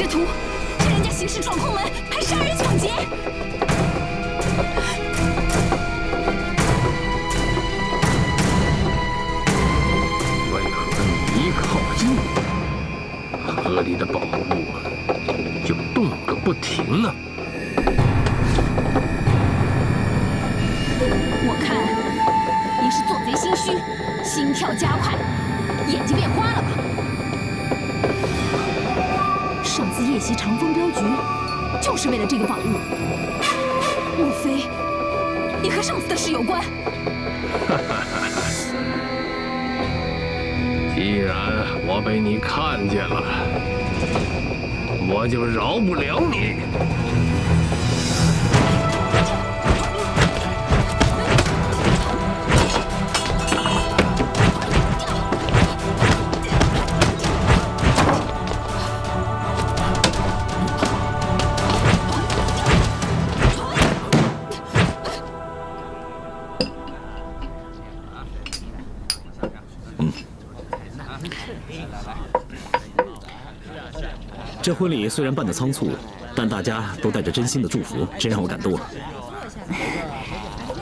徒，趁人家行事闯空门，还杀人抢劫！为何你一靠近，河里的宝物就动个不停呢？我看你是做贼心虚，心跳加快，眼睛变花了吧？上次夜袭长风镖局，就是为了这个宝物。莫非你和上次的事有关？既然我被你看见了，我就饶不了你。这婚礼虽然办得仓促，但大家都带着真心的祝福，真让我感动了。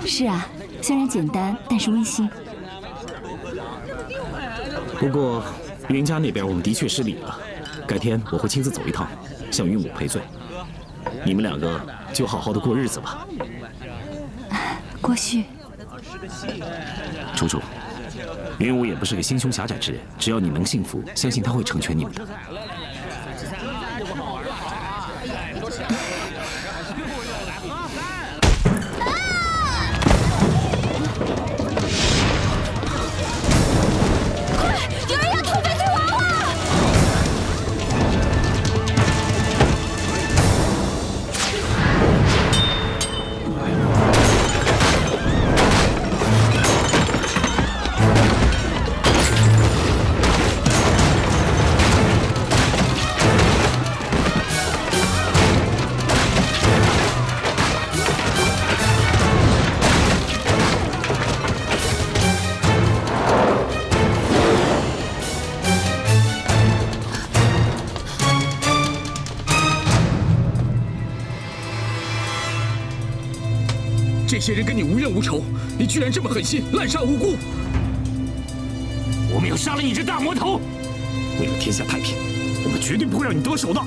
是啊，虽然简单，但是温馨。不过，云家那边我们的确失礼了，改天我会亲自走一趟，向云母赔罪。你们两个就好好的过日子吧。郭旭，楚楚，云武也不是个心胸狭窄之人，只要你能幸福，相信他会成全你们的。这些人跟你无冤无仇，你居然这么狠心，滥杀无辜！我们要杀了你这大魔头！为了天下太平，我们绝对不会让你得手的。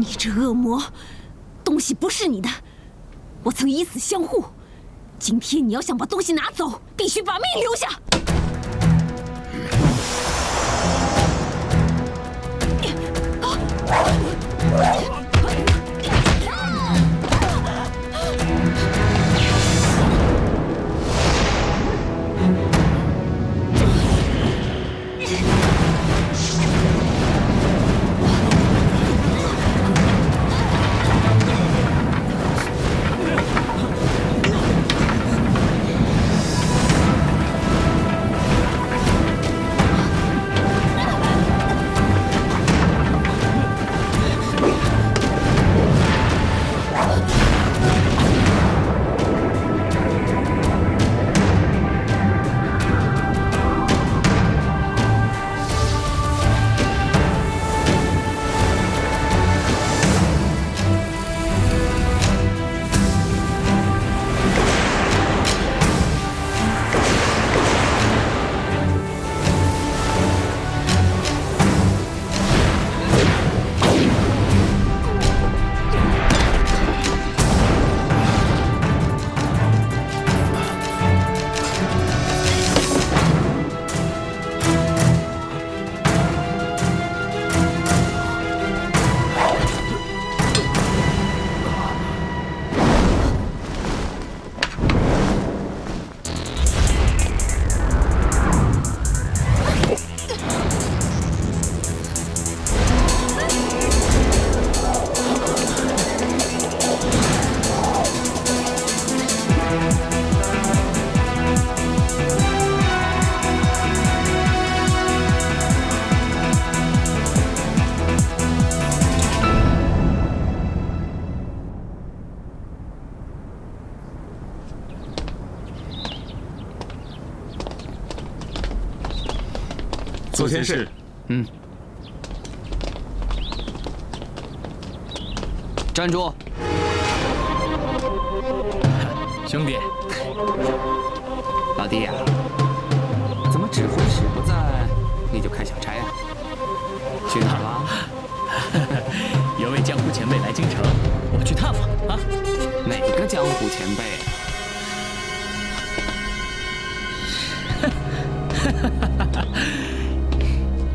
你这恶魔，东西不是你的，我曾以死相护。今天你要想把东西拿走，必须把命留下。做件事。站住！兄弟，老弟呀，怎么指挥使不在，你就开小差啊？去哪儿了？有位江湖前辈来京城，我去探访啊。哪个江湖前辈啊？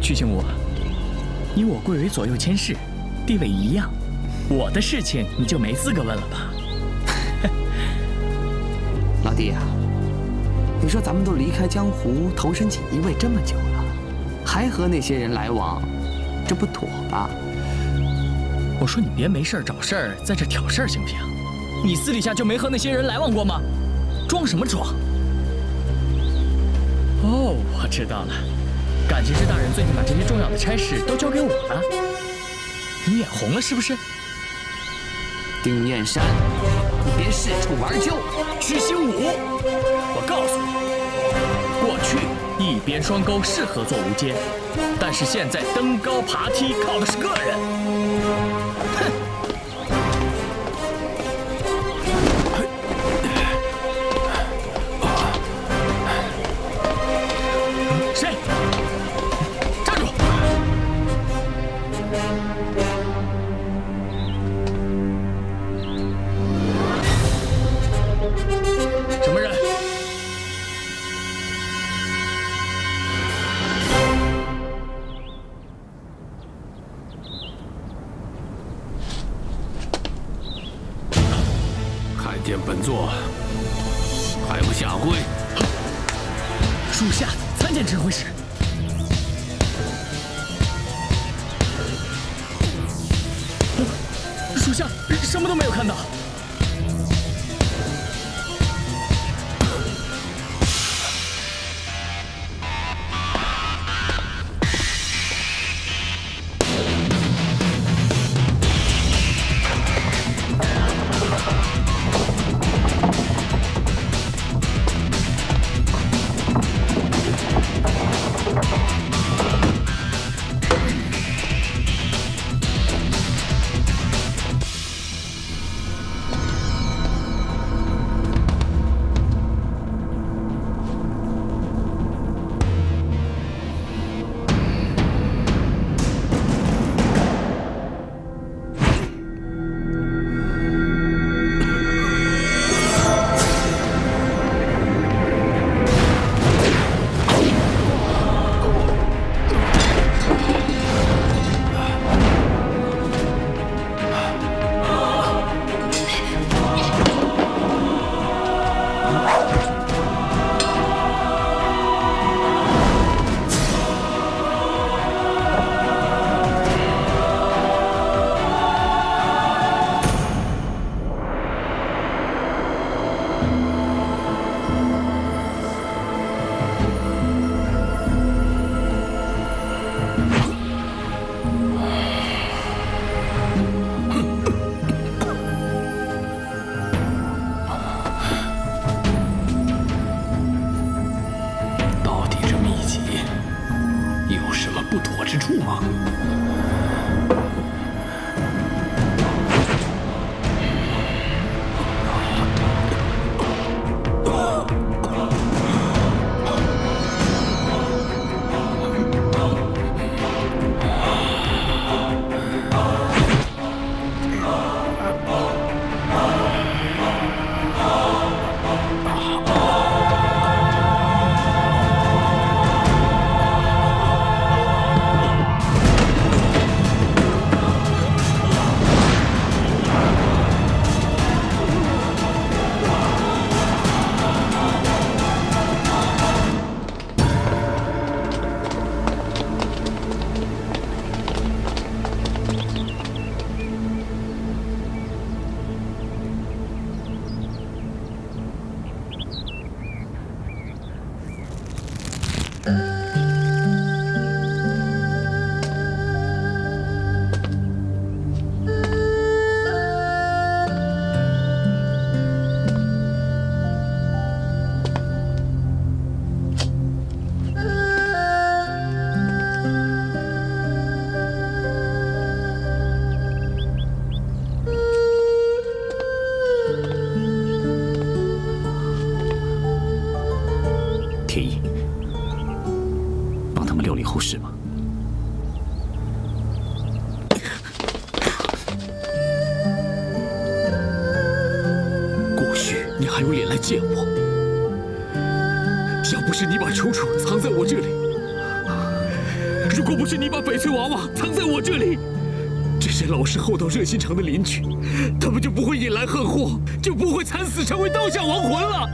曲青武，你我贵为左右监事，地位一样，我的事情你就没资格问了吧？老弟呀，你说咱们都离开江湖，投身锦衣卫这么久了，还和那些人来往，这不妥吧？我说你别没事找事儿，在这挑事儿行不行？你私底下就没和那些人来往过吗？装什么装？哦，我知道了，感情是大人最近把这些重要的差事都交给我了，你眼红了是不是？丁燕山，你别恃宠而骄。曲星武，我告诉你，过去一边双钩是合作无间，但是现在登高爬梯靠的是个人。哼！谁？站住！什么人？看见本座还不下跪？属下参见指挥使。属下什么都没有看到。不妥之处吗？铁翼，帮他们料理后事吧。过去你还有脸来见我？要不是你把楚楚藏在我这里，如果不是你把翡翠娃娃藏在我这里，这些老实厚道、热心肠的邻居，他们就不会引来横祸，就不会惨死成为刀下亡魂了。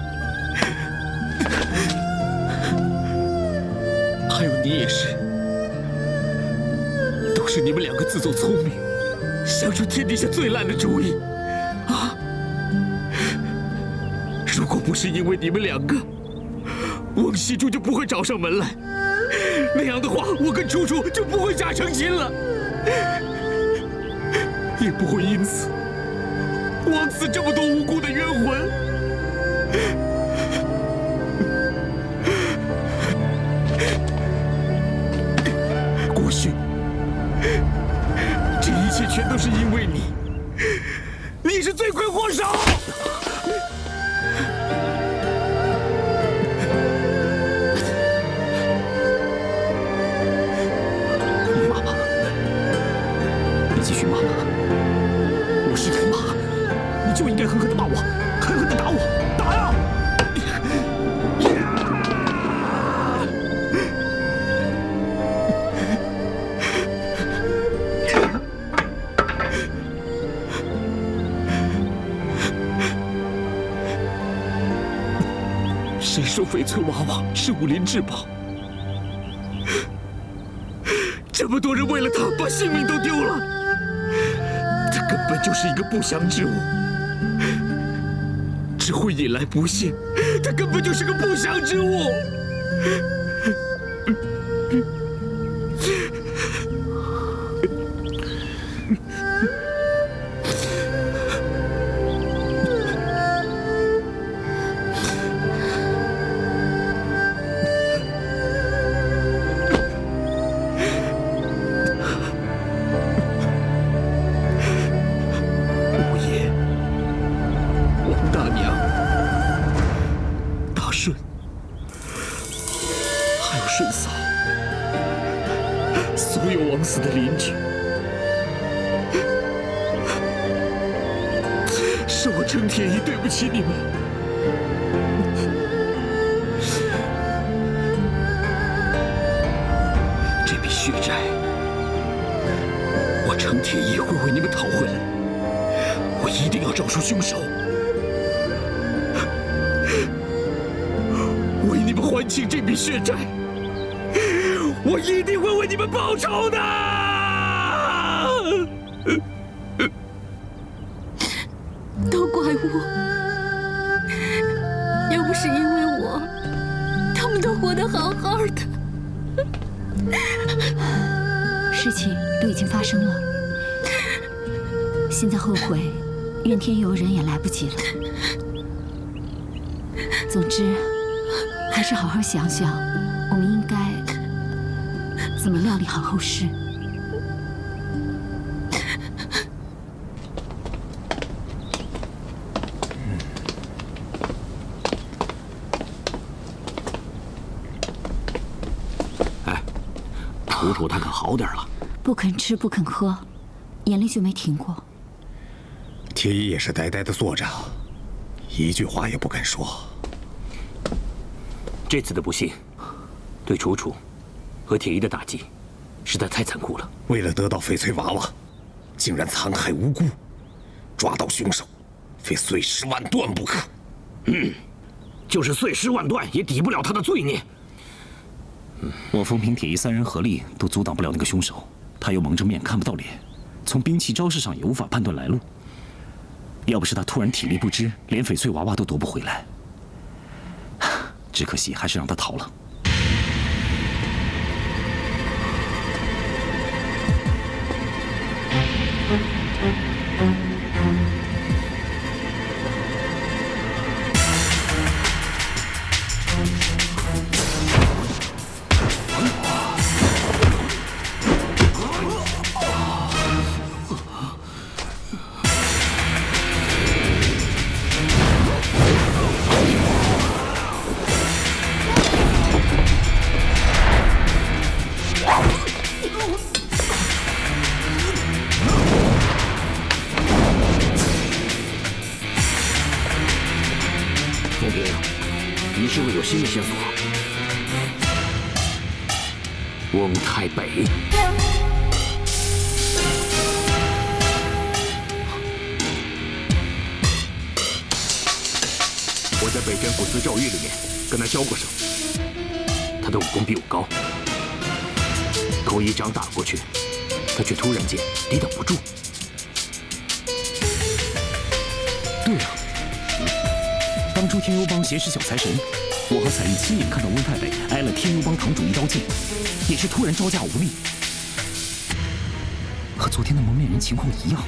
还有你也是，都是你们两个自作聪明，想出天底下最烂的主意啊！如果不是因为你们两个，翁西珠就不会找上门来。那样的话，我跟楚楚就不会假成亲了，也不会因此枉死这么多无辜的冤魂。郭旭，这一切全都是因为你，你是罪魁祸首。你骂吧，你继续骂吧。我是人马，你就应该狠狠地骂我，狠狠地打我，打呀！谁说翡翠娃娃是武林至宝？这么多人为了他把性命都丢了，他根本就是一个不祥之物，只会引来不幸。他根本就是个不祥之物。顺嫂，所有枉死的邻居，是我程铁一对不起你们。这笔血债，我程铁一会为你们讨回来，我一定要找出凶手，为你们还清这笔血债。 我一定会为你们报仇的！都怪我，要不是因为我，他们都活得好好的。事情都已经发生了，现在后悔，怨天尤人也来不及了。总之，还是好好想想，我们应该怎么料理好后事。楚楚他可好点了？不肯吃不肯喝，眼泪就没停过。铁衣也是呆呆地坐着，一句话也不敢说。这次的不幸，对楚楚和铁衣的打击，实在太残酷了。为了得到翡翠娃娃，竟然残害无辜，抓到凶手，非碎尸万段不可。就是碎尸万段，也抵不了他的罪孽。我风平铁衣3人合力都阻挡不了那个凶手，他又蒙着面看不到脸，从兵器招式上也无法判断来路。要不是他突然体力不支，连翡翠娃娃都夺不回来。只可惜还是让他逃了。风平，你是不是有新的线索？翁太北。我在北镇抚司赵玉里面跟他交过手，他的武功比我高，可我一掌打过去，他却突然间抵挡不住。对啊，当初天幽帮挟持小财神，我和彩玉亲眼看到温太北挨了天幽帮堂主一刀剑，也是突然招架无力，和昨天的蒙面人情况一样。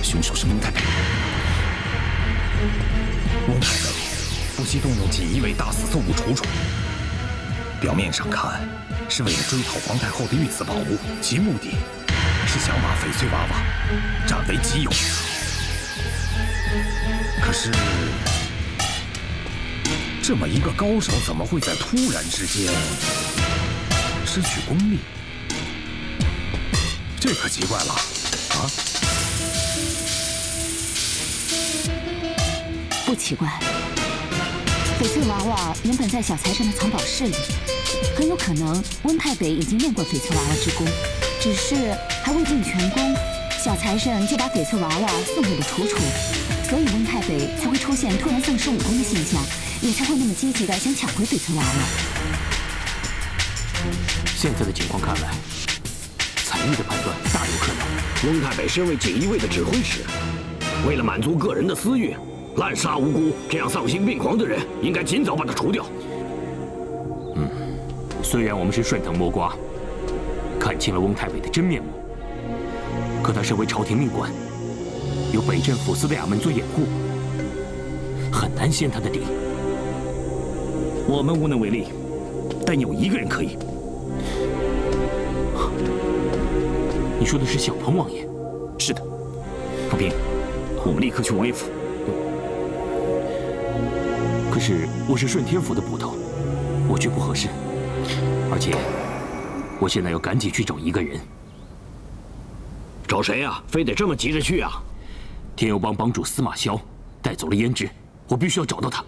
凶手是温太北。翁太北不惜动用锦衣卫大肆搜捕楚楚，表面上看是为了追讨皇太后的御赐宝物，其目的是想把翡翠娃娃占为己有。可是，这么一个高手，怎么会在突然之间失去功力？这可奇怪了啊！不奇怪，翡翠娃娃原本在小财神的藏宝室里，很有可能温太北已经练过翡翠娃娃之功，只是还未尽全功，小财神就把翡翠娃娃送给了楚楚，所以温太北才会出现突然丧失武功的现象，也才会那么积极的想抢回翡翠娃娃。现在的情况看来，彩玉的判断大有可能，翁太北身为锦衣卫的指挥使，为了满足个人的私欲，滥杀无辜，这样丧心病狂的人，应该尽早把他除掉。虽然我们是顺藤摸瓜，看清了翁太北的真面目，可他身为朝廷命官，有北镇抚司的衙门做掩护，很难掀他的底。我们无能为力，但有一个人可以。你说的是小鹏王爷？是的，府兵，我们立刻去王爷府。可是我是顺天府的捕头，我去不合适。而且，我现在要赶紧去找一个人。找谁呀？非得这么急着去啊？天幽帮帮主司马萧带走了胭脂，我必须要找到他。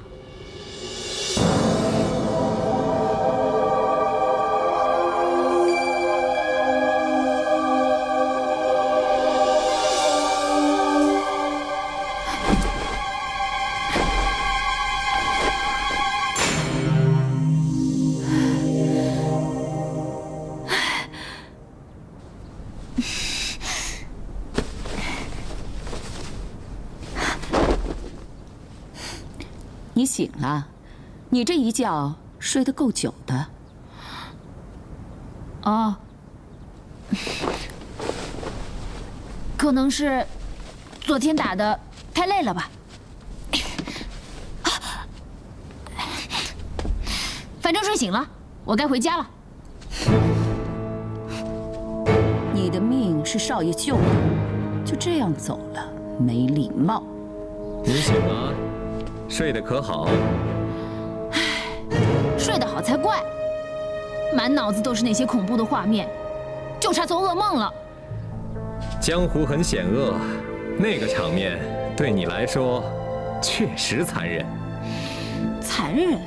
你醒了，你这一觉睡得够久的。哦，可能是昨天打的太累了吧。反正睡醒了，我该回家了。是少爷救的，就这样走了，没礼貌。你醒了，睡得可好？睡得好才怪，满脑子都是那些恐怖的画面，就差做噩梦了。江湖很险恶，那个场面对你来说确实残忍。残忍？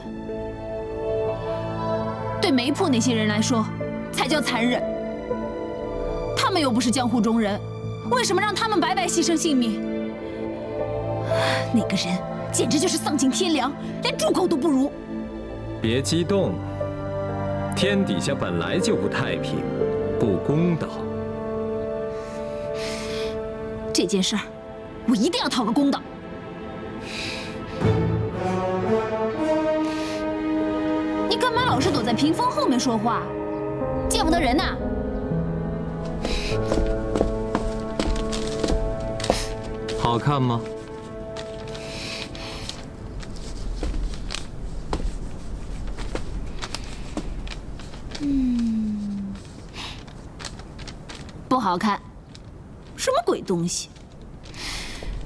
对梅铺那些人来说，才叫残忍。他们又不是江湖中人，为什么让他们白白牺牲性命？那个人简直就是丧尽天良，连猪狗都不如。别激动，天底下本来就不太平，不公道。这件事儿，我一定要讨个公道。你干嘛老是躲在屏风后面说话？见不得人呐！好看吗？不好看，什么鬼东西？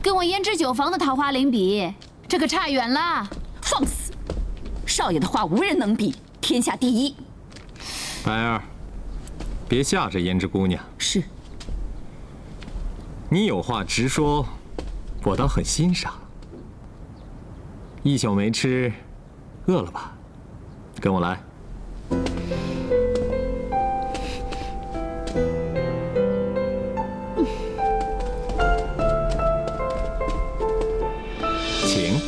跟我胭脂酒坊的桃花林比，这可差远了。放肆！少爷的画无人能比，天下第一。白儿，别吓着胭脂姑娘。是。你有话直说，我倒很欣赏。一宿没吃，饿了吧？跟我来。请。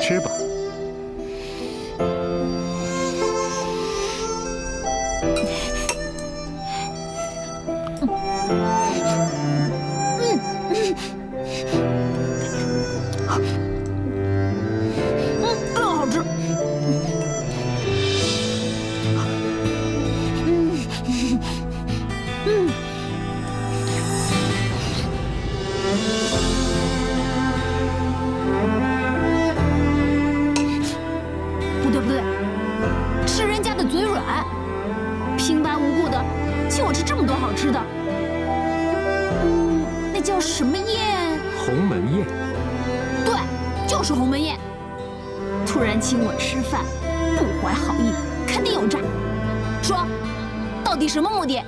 吃吧。好吃。不对，吃人家的嘴软，平白无故的请我吃这么多好吃的。那叫什么宴？鸿门宴。对，就是鸿门宴。突然请我吃饭，不怀好意，肯定有诈。说，到底什么目的？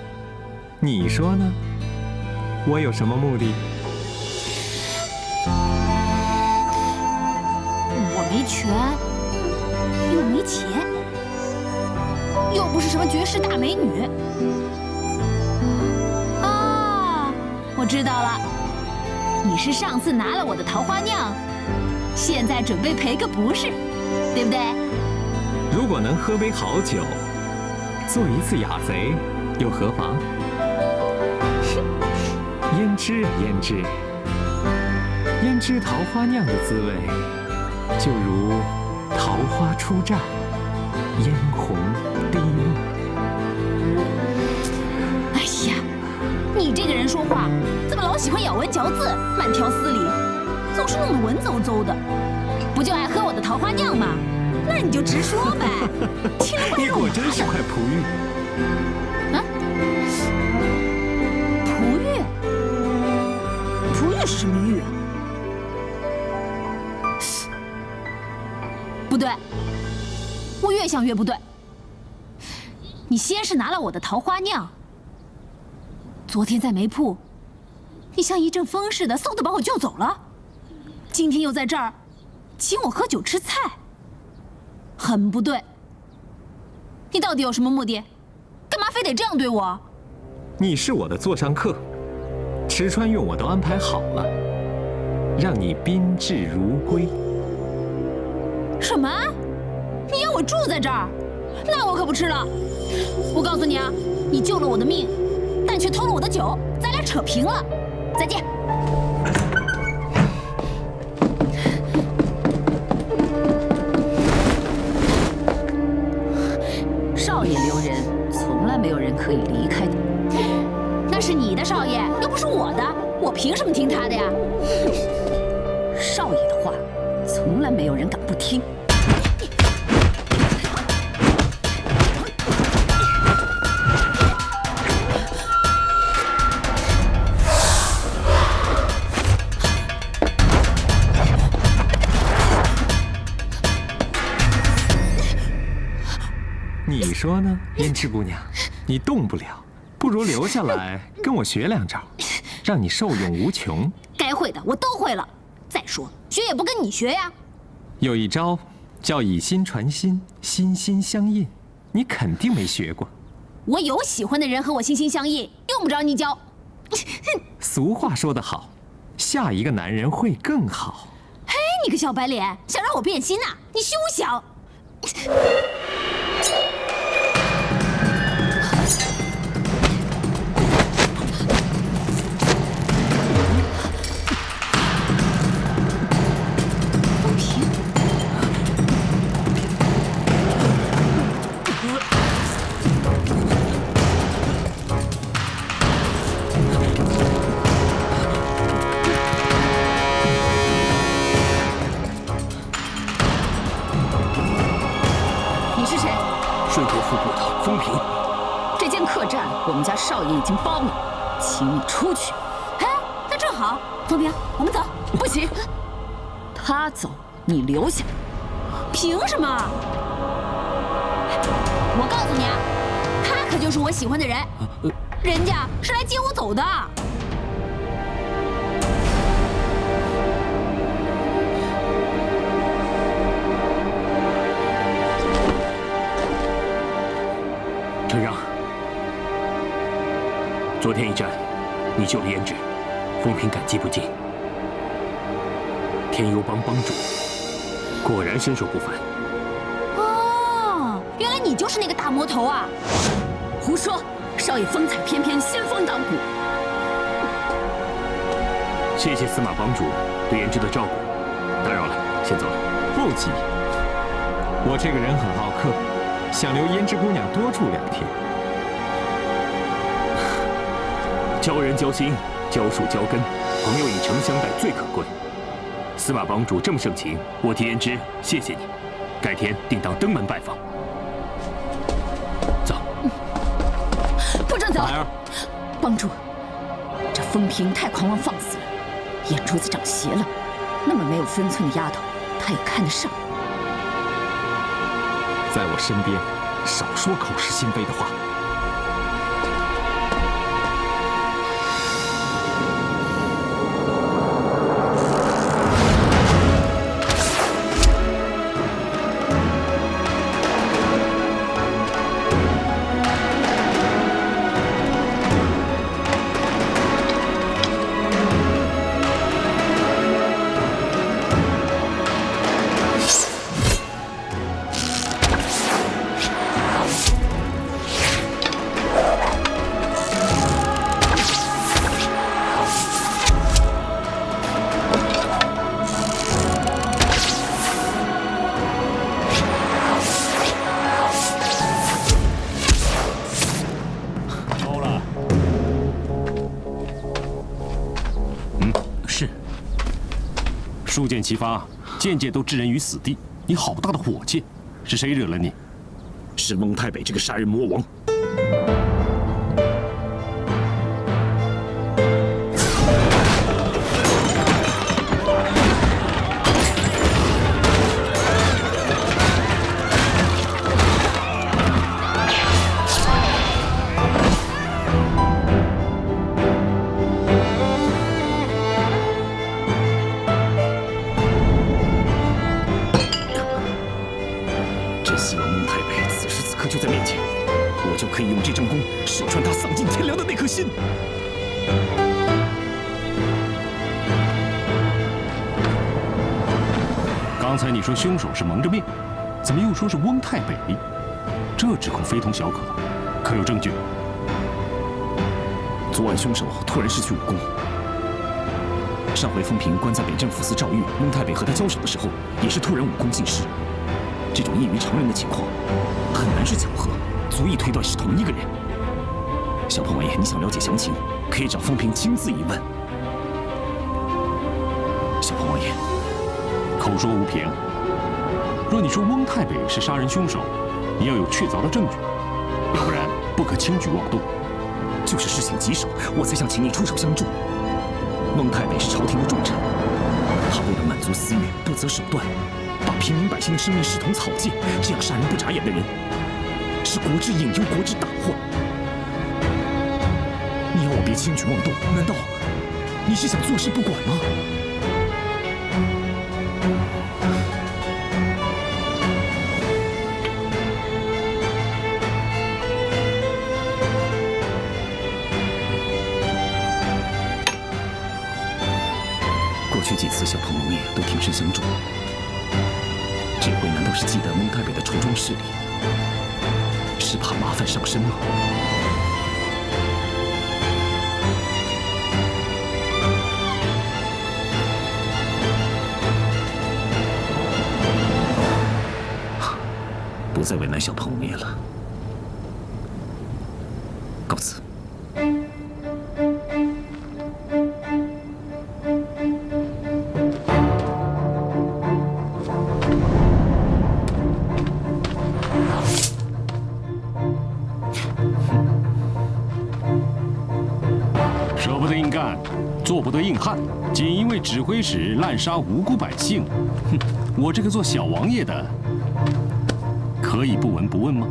你说呢？我有什么目的？我没权，又没钱，又不是什么绝世大美女。啊，我知道了，你是上次拿了我的桃花酿，现在准备赔个不是，对不对？如果能喝杯好酒，做一次雅贼，又何妨？胭脂啊胭脂，胭脂桃花酿的滋味，就如桃花出绽，嫣红滴落。哎呀，你这个人说话怎么老喜欢咬文嚼字，慢条斯理，总是弄得文绉绉的？不就爱喝我的桃花酿吗？那你就直说呗，听了怪肉麻的。你果真是块璞玉。啊？璞玉？璞玉是什么玉啊？不对，我越想越不对。你先是拿了我的桃花酿，昨天在梅铺，你像一阵风似的，嗖的把我救走了。今天又在这儿，请我喝酒吃菜，很不对。你到底有什么目的？干嘛非得这样对我？你是我的座上客，吃穿用我都安排好了，让你宾至如归。什么？你要我住在这儿？那我可不吃了。我告诉你啊，你救了我的命，但却偷了我的酒，咱俩扯平了。再见。少爷留人，从来没有人可以离开的。那是你的少爷，又不是我的，我凭什么听他的呀？少爷的话，从来没有人敢不听。你说呢，胭脂姑娘？你动不了，不如留下来跟我学两招，让你受用无穷。该会的我都会了。再说学也不跟你学呀。有一招叫以心传心，心心相印，你肯定没学过。我有喜欢的人和我心心相印，用不着你教。俗话说得好，下一个男人会更好。嘿，你个小白脸，想让我变心呐？你休想！风平，你是谁？顺天府捕头风平。这间客栈我们家少爷已经包了，请你出去。哎，那正好，风平，我们走。不行，他走，你留下。凭什么？我告诉你啊，他可就是我喜欢的人，人家是来接我走的。承让。昨天一战，你救了胭脂，风平感激不尽。天幽帮帮主果然身手不凡。哦，原来你就是那个大魔头啊！胡说，少爷风采翩翩，仙风道骨。谢谢司马帮主对胭脂的照顾，打扰了，先走了。不急，我这个人很好客，想留胭脂姑娘多住2天。教人交心，教树交根，朋友以诚相待最可贵。司马帮主这么盛情，我替胭脂谢谢你，改天定当登门拜访。走。不准走！孩儿，帮主，这风平太狂妄放肆了，眼珠子长斜了，那么没有分寸的丫头，他也看得上。在我身边，少说口是心非的话。数箭齐发，件件都置人于死地。你好大的火气！是谁惹了你？是蒙太北这个杀人魔王。真希望蒙太北此时此刻就在面前，我就可以用这张弓射穿他丧尽天良的那颗心。刚才你说凶手是蒙着面，怎么又说是翁太北？这指控非同小可，可有证据？昨晚凶手突然失去武功。上回风平关在北镇抚司赵玉，翁太北和他交手的时候，也是突然武功尽失。这种异于常人的情况，很难是巧合，足以推断是同一个人。小胖王爷，你想了解详情，可以找风平亲自一问。小胖王爷，口说无凭。若你说翁太北是杀人凶手，你要有确凿的证据，要不然不可轻举妄动。就是事情棘手，我才想请你出手相助。翁太北是朝廷的重臣，他为了满足私欲，不择手段，把平民百姓的生命视同草芥，这样杀人不眨眼的人，是国之隐忧，国之大患。你要我别轻举妄动，难道你是想坐视不管吗？过去几次小鹏王爷都挺身相助，这回难道是忌惮蒙太北的仇中势力，是怕麻烦上身吗？不再为难小鹏王爷了，告辞。舍不得硬干，做不得硬汉，仅因为指挥使滥杀无辜百姓，哼！我这个做小王爷的，可以不闻不问吗？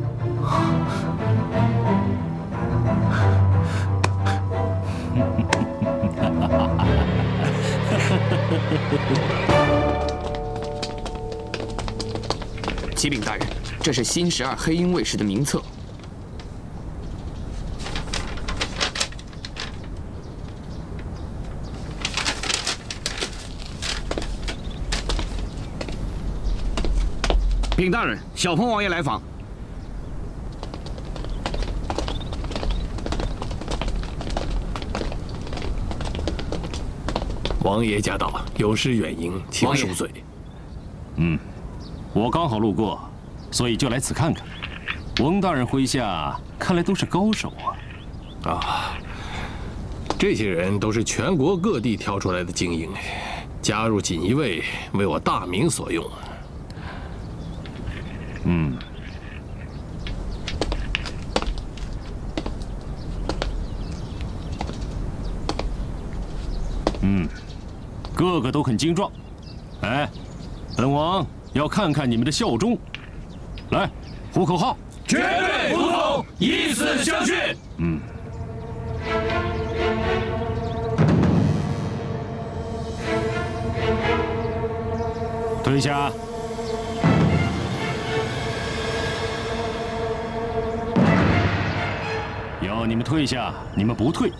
启禀大人，这是新12黑鹰卫士的名册。禀大人，小鹏王爷来访。王爷驾到，有失远迎，请恕罪。我刚好路过，所以就来此看看。翁大人麾下看来都是高手啊！啊，这些人都是全国各地挑出来的精英，加入锦衣卫，为我大明所用。个个都很精壮。哎，本王要看看你们的效忠。来，呼口号！绝对服从，以死相训。退下。要你们退下，你们不退，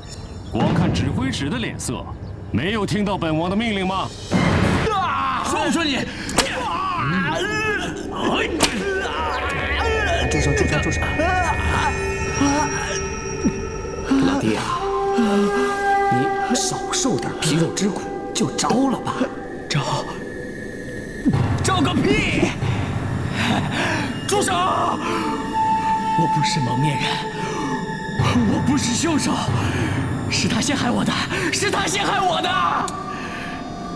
光看指挥使的脸色，没有听到本王的命令吗？说不说你？住手！住手！住手！老弟啊，你少受点皮肉之苦就招了吧。招个屁！住手！我不是蒙面人，我不是凶手，是他陷害我的，是他陷害我的，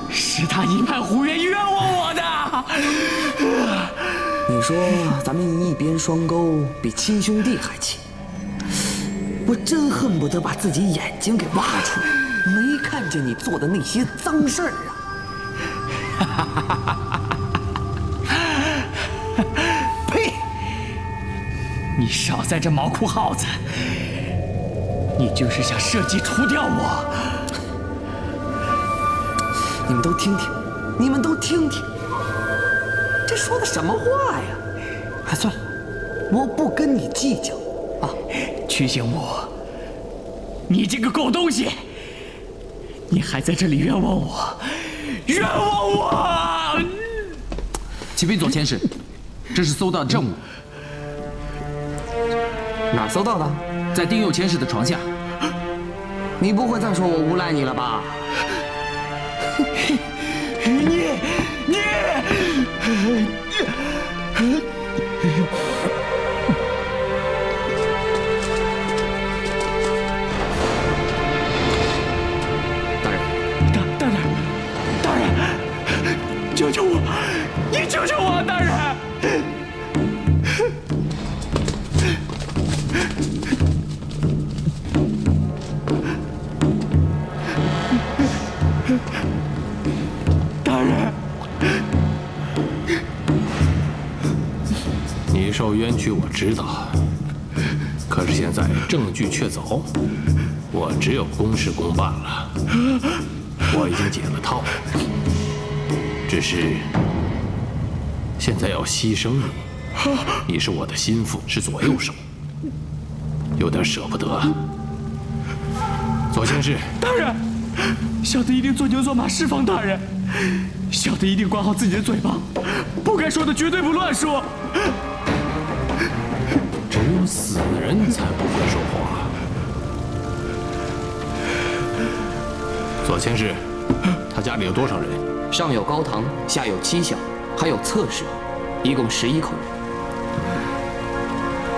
是他一派胡言冤枉我的。你说咱们一边双钩比亲兄弟还亲，我真恨不得把自己眼睛给挖出来，没看见你做的那些脏事儿啊！呸！你少在这毛哭耗子！你就是想设计除掉我！你们都听听，你们都听听，这说的什么话呀？哎，算了，我不跟你计较啊。曲醒武，你这个狗东西，你还在这里冤枉我，冤枉我！启禀左佥使，这是搜到的证物。哪儿搜到的？在丁右佥使的床下。你不会再说我诬赖你了吧？你！大人，救救我！你救救我，大人！大人，你受冤屈我知道，可是现在证据确凿，我只有公事公办了。我已经解了套，只是现在要牺牲你。你是我的心腹，是左右手，有点舍不得。左千世，大人，小的一定做牛做马释放大人。小的一定管好自己的嘴巴，不该说的绝对不乱说。只有死人才不会说话。左千世，他家里有多少人？上有高堂，下有妻小，还有侧室，一共11口人。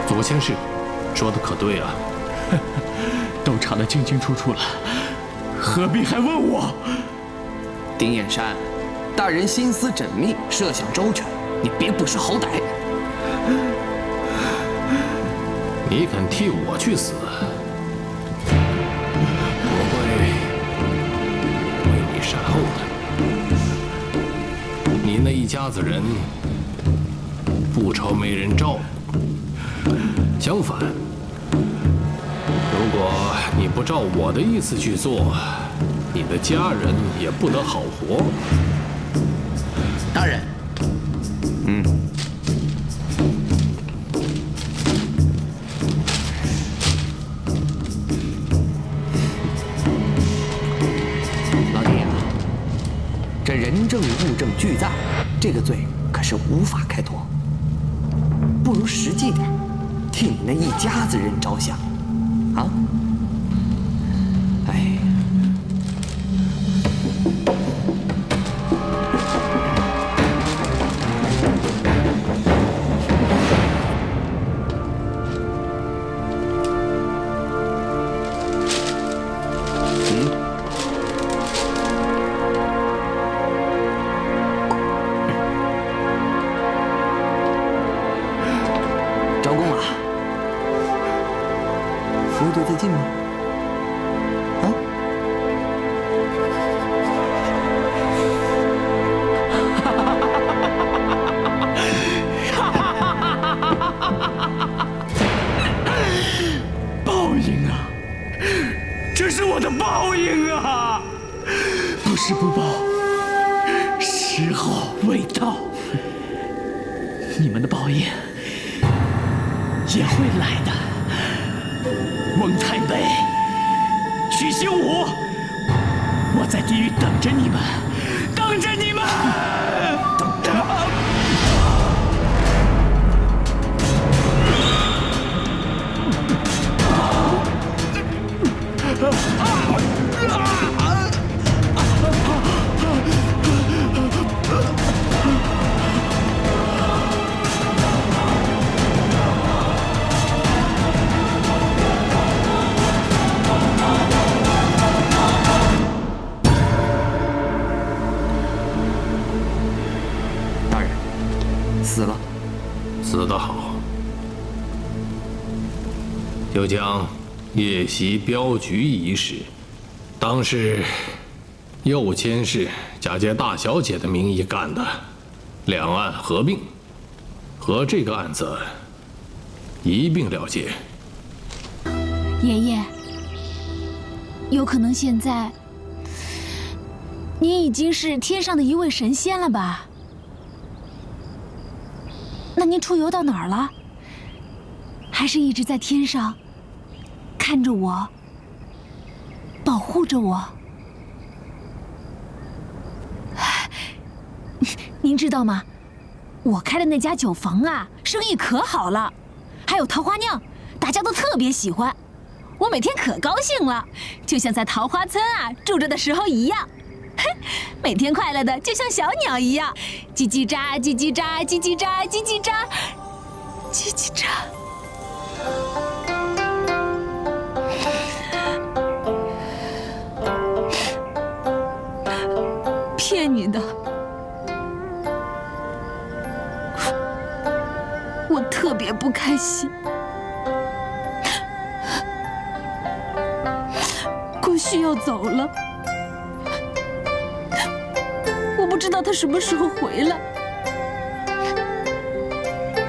左千世，说的可对啊。都查得清清楚楚了，何必还问我？丁彦山，大人心思缜密，设想周全，你别不识好歹。你肯替我去死，我会为你善后的。你那一家子人不愁没人照顾，相反，如果你不照我的意思去做，你的家人也不得好活。大人，老弟啊，这人证物证俱在，这个罪可是无法开脱。不如实际点，替你那一家子人着想，啊？哎。招供了，服毒自尽吗？啊？报应啊！这是我的报应啊！不是不报，时候未到。你们的报应也会来的。翁太北、曲星武，我在地狱等着你们，等着你们，等着。大人，死了。死得好，就将夜袭镖局一事，当是右千世假借大小姐的名义干的，两案合并，和这个案子一并了结。爷爷，有可能现在您已经是天上的一位神仙了吧？那您出游到哪儿了？还是一直在天上看着我，保护着我？您知道吗？我开的那家酒坊啊，生意可好了，还有桃花酿，大家都特别喜欢。我每天可高兴了，就像在桃花村啊住着的时候一样。每天快乐的就像小鸟一样，叽叽喳，叽叽喳，叽叽喳，叽叽喳，叽叽喳。骗你的，我特别不开心。顾旭要走了。我不知道他什么时候回来，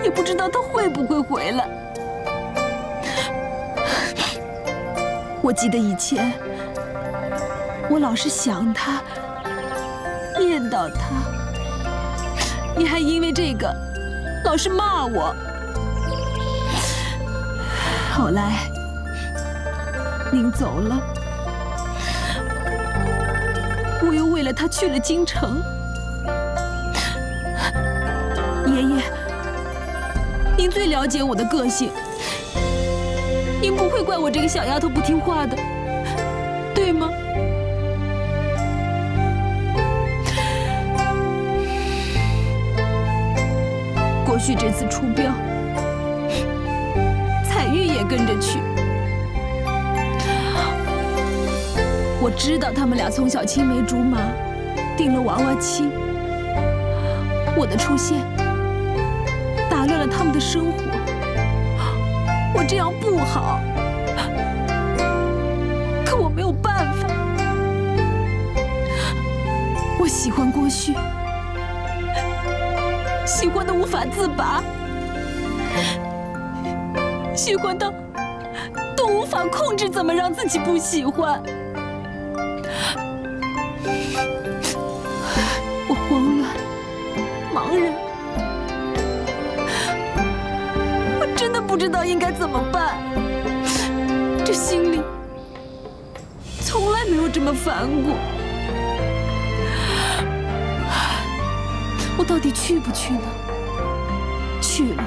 也不知道他会不会回来。我记得以前，我老是想他，念叨他，你还因为这个老是骂我。后来您走了，我又为了他去了京城。爷爷，您最了解我的个性，您不会怪我这个小丫头不听话的，对吗？郭旭这次出镖，彩玉也跟着去。我知道他们俩从小青梅竹马，定了娃娃亲。我的出现打乱了他们的生活，我这样不好，可我没有办法。我喜欢郭旭，喜欢的无法自拔，喜欢到都无法控制怎么让自己不喜欢。我慌乱，茫然，我真的不知道应该怎么办。这心里从来没有这么烦过。我到底去不去呢？去了，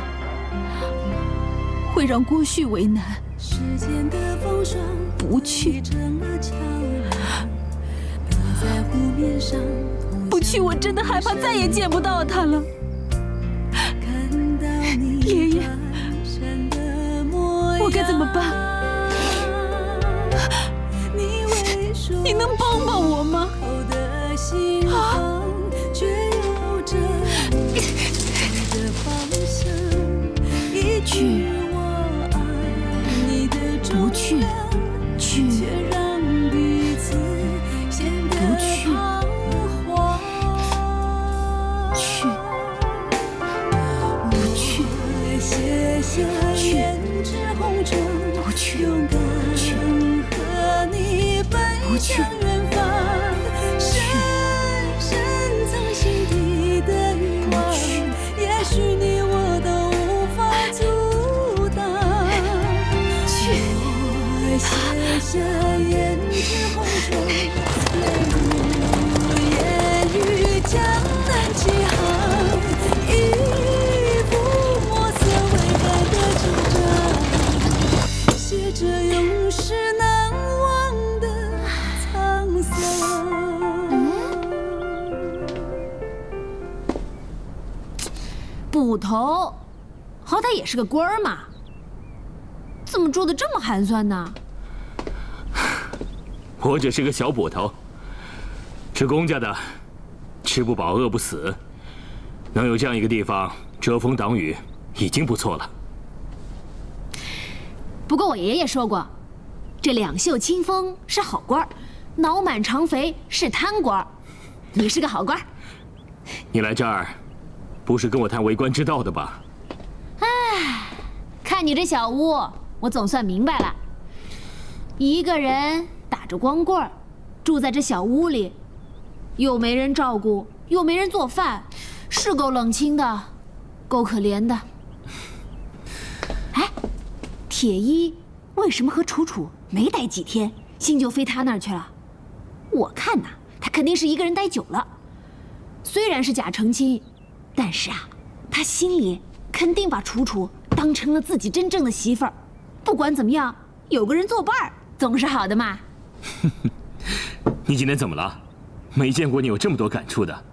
会让郭旭为难；不去，不去，我真的害怕再也见不到他了。爷爷，我该怎么办？你能帮帮我吗？啊！去，不去，去，不去，去，不去，去，不去，去，不去。下胭脂红妆，泪如烟雨，江南几行，一幅墨色未改的纸张，写着永世难忘的沧桑。捕头，好歹也是个官儿嘛，怎么住得这么寒酸呢？我只是个小捕头，吃公家的，吃不饱饿不死，能有这样一个地方遮风挡雨，已经不错了。不过我爷爷说过，这两袖清风是好官，脑满肠肥是贪官。你是个好官。你来这儿，不是跟我谈为官之道的吧？唉，看你这小屋，我总算明白了，一个人打着光棍儿，住在这小屋里，又没人照顾，又没人做饭，是够冷清的，够可怜的。哎，铁一为什么和楚楚没待几天，心就飞他那儿去了？我看呐，他肯定是一个人待久了。虽然是假成亲，但是啊，他心里肯定把楚楚当成了自己真正的媳妇儿。不管怎么样，有个人作伴儿总是好的嘛。你今天怎么了？没见过你有这么多感触的。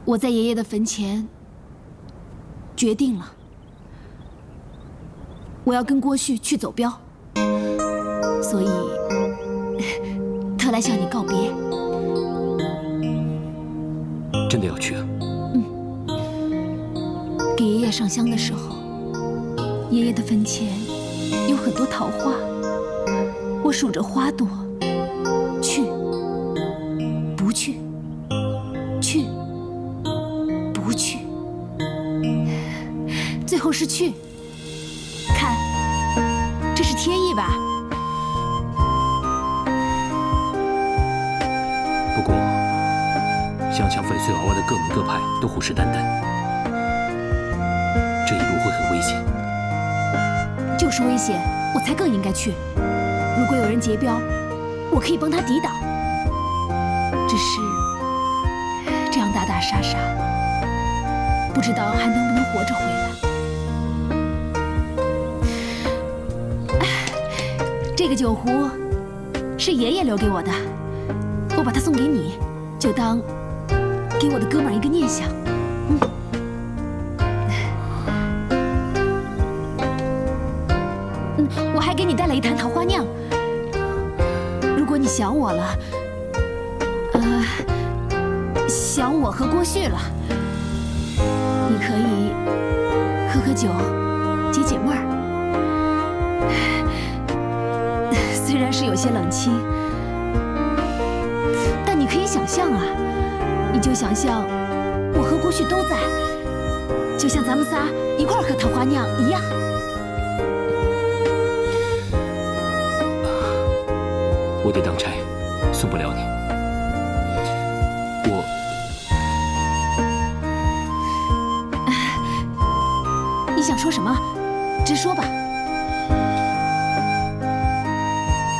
我在爷爷的坟前决定了，我要跟郭旭去走镖，所以特来向你告别。真的要去啊？给爷爷上香的时候，爷爷的坟前有很多桃花，我数着花朵，去，不去，去，不去，最后是去。看，这是天意吧？想抢翡翠娃娃的各门各派都虎视眈眈，这一路会很危险。就是危险，我才更应该去。如果有人劫标，我可以帮他抵挡。只是这样打打杀杀，不知道还能不能活着回来。这个酒壶是爷爷留给我的，我把它送给你，就当给我的哥们儿一个念想。我还给你带了一坛桃花酿。如果你想我了，想我和郭旭了，你可以喝喝酒，解解闷儿。虽然是有些冷清，但你可以想象啊，你就想象我和郭旭都在，就像咱们仨一块儿喝桃花酿一样。我得当差，送不了你。你想说什么？直说吧。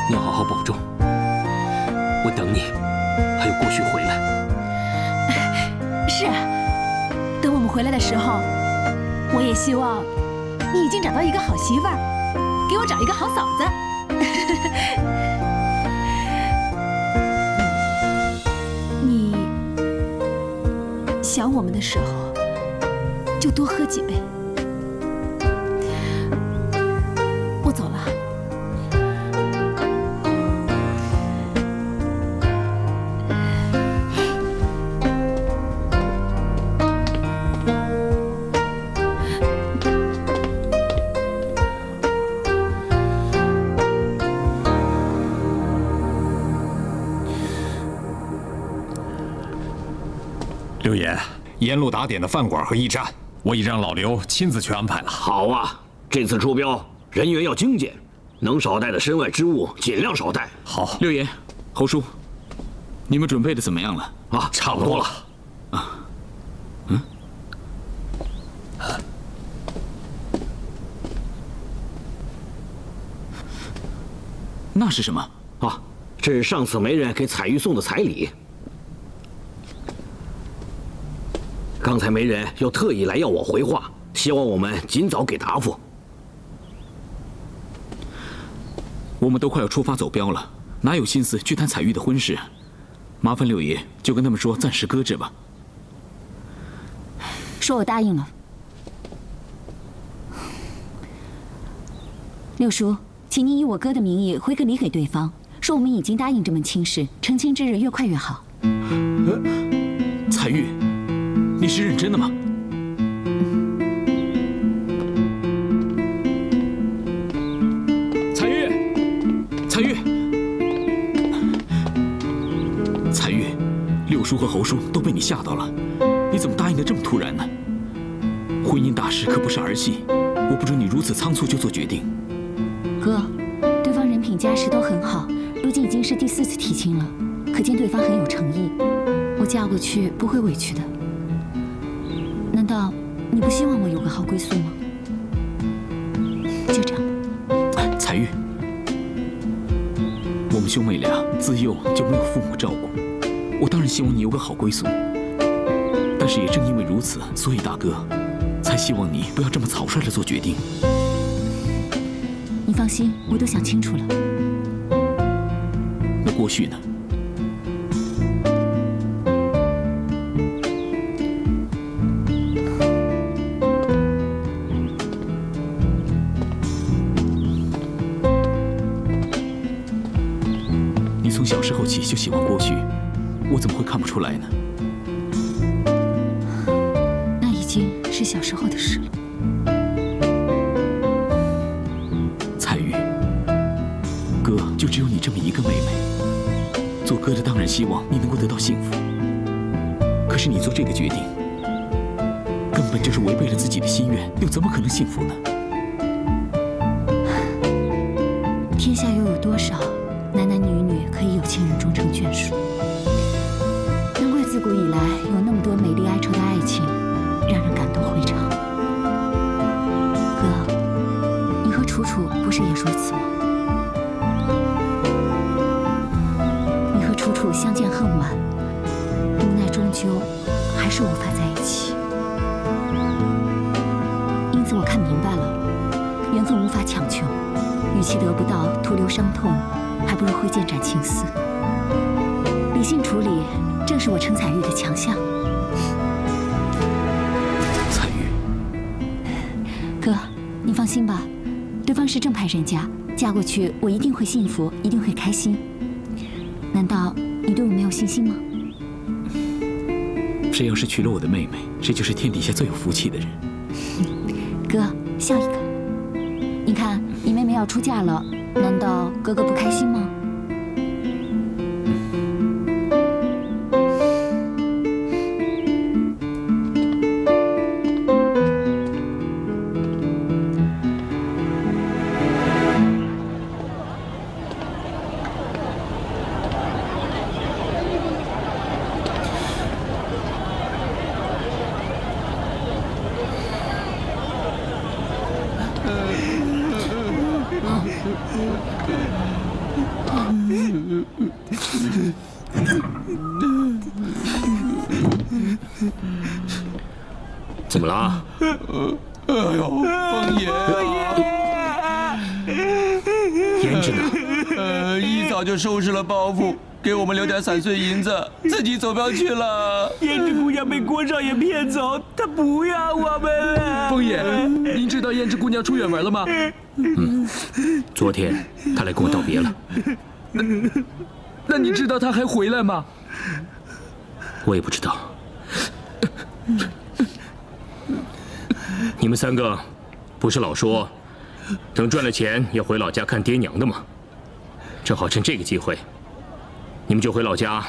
你要好好保重，我等你，还有郭旭回来。是，等我们回来的时候，我也希望你已经找到一个好媳妇儿，给我找一个好嫂子。你想我们的时候，就多喝几杯。我走了。刘爷，沿路打点的饭馆和驿站，我已让老刘亲自去安排了。好啊，这次出标人员要精简，能少带的身外之物尽量少带。好，六爷、侯叔，你们准备的怎么样了？啊，差不多了。那是什么？啊，这是上次媒人给彩玉送的彩礼。刚才媒人又特意来要我回话，希望我们尽早给答复。我们都快要出发走标了，哪有心思去谈彩玉的婚事？麻烦六爷就跟他们说暂时搁置吧。说我答应了。六叔，请您以我哥的名义回个礼给对方，说我们已经答应这门亲事，成亲之日越快越好。彩玉，你是认真的吗？彩玉，彩玉，彩玉，六叔和侯叔都被你吓到了，你怎么答应的这么突然呢？婚姻大事可不是儿戏，我不准你如此仓促就做决定。哥，对方人品家世都很好，如今已经是第4次提亲了，可见对方很有诚意。我嫁过去不会委屈的。难道你不希望我有个好归宿吗？就这样吧。彩玉，我们兄妹俩自幼就没有父母照顾，我当然希望你有个好归宿。但是也正因为如此，所以大哥才希望你不要这么草率地做决定。你放心，我都想清楚了。那郭旭呢？你从小时候起就喜欢郭旭，我怎么会看不出来呢？那已经是小时候的事了。彩玉，哥就只有你这么一个妹妹，做哥的当然希望你能够得到幸福。可是你做这个决定，根本就是违背了自己的心愿，又怎么可能幸福呢？天下又有多少男男女女可以有情人终成眷属？难怪自自古以来有那么多美丽哀愁的爱情，让人感动回肠。哥，你和楚楚不是也如此吗？你和楚楚相见恨晚，无奈终究还是无法在一起。因此我看明白了，缘分无法强求，与其得不到徒留伤痛，还不如挥剑斩情丝。理性处理正是我程彩玉的强项。彩玉，哥，你放心吧，对方是正派人家，嫁过去我一定会幸福，一定会开心。难道你对我没有信心吗？谁要是娶了我的妹妹，谁就是天底下最有福气的人。哥，笑一个。你看，你妹妹要出嫁了，难道哥哥不开心吗？怎么了？哎呦，风爷胭脂呢？一早就收拾了包袱，给我们留点散碎银子，自己走镖去了。胭脂姑娘被郭少爷骗走，她不要我们了。风爷，您知道胭脂姑娘出远门了吗？昨天她来跟我道别了。那你知道她还回来吗？我也不知道。你们三个不是老说等赚了钱要回老家看爹娘的吗？正好趁这个机会，你们就回老家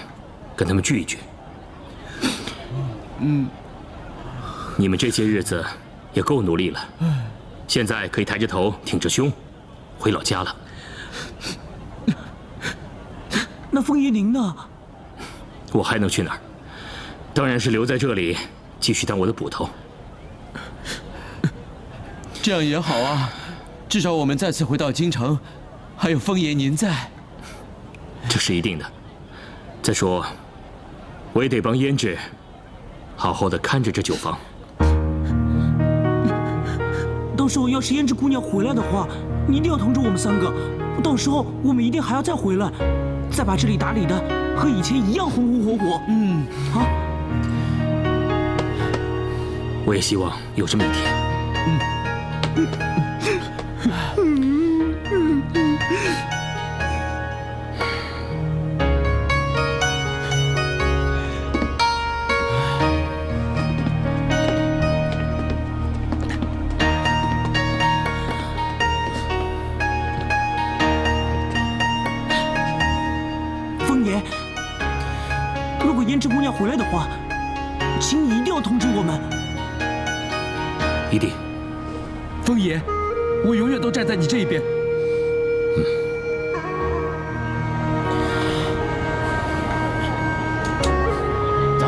跟他们聚一聚。你们这些日子也够努力了，现在可以抬着头挺着胸回老家了。那风爷您呢？我还能去哪儿？当然是留在这里继续当我的捕头。这样也好啊，至少我们再次回到京城，还有风爷您在。这是一定的。再说，我也得帮胭脂好好的看着这酒坊。到时候要是胭脂姑娘回来的话，你一定要通知我们三个。到时候我们一定还要再回来，再把这里打理的和以前一样红红火火。我也希望有这么一天。风爷，如果胭脂姑娘回来的话，请你一定要通知我们。一定。风爷，我永远都站在你这一边。走。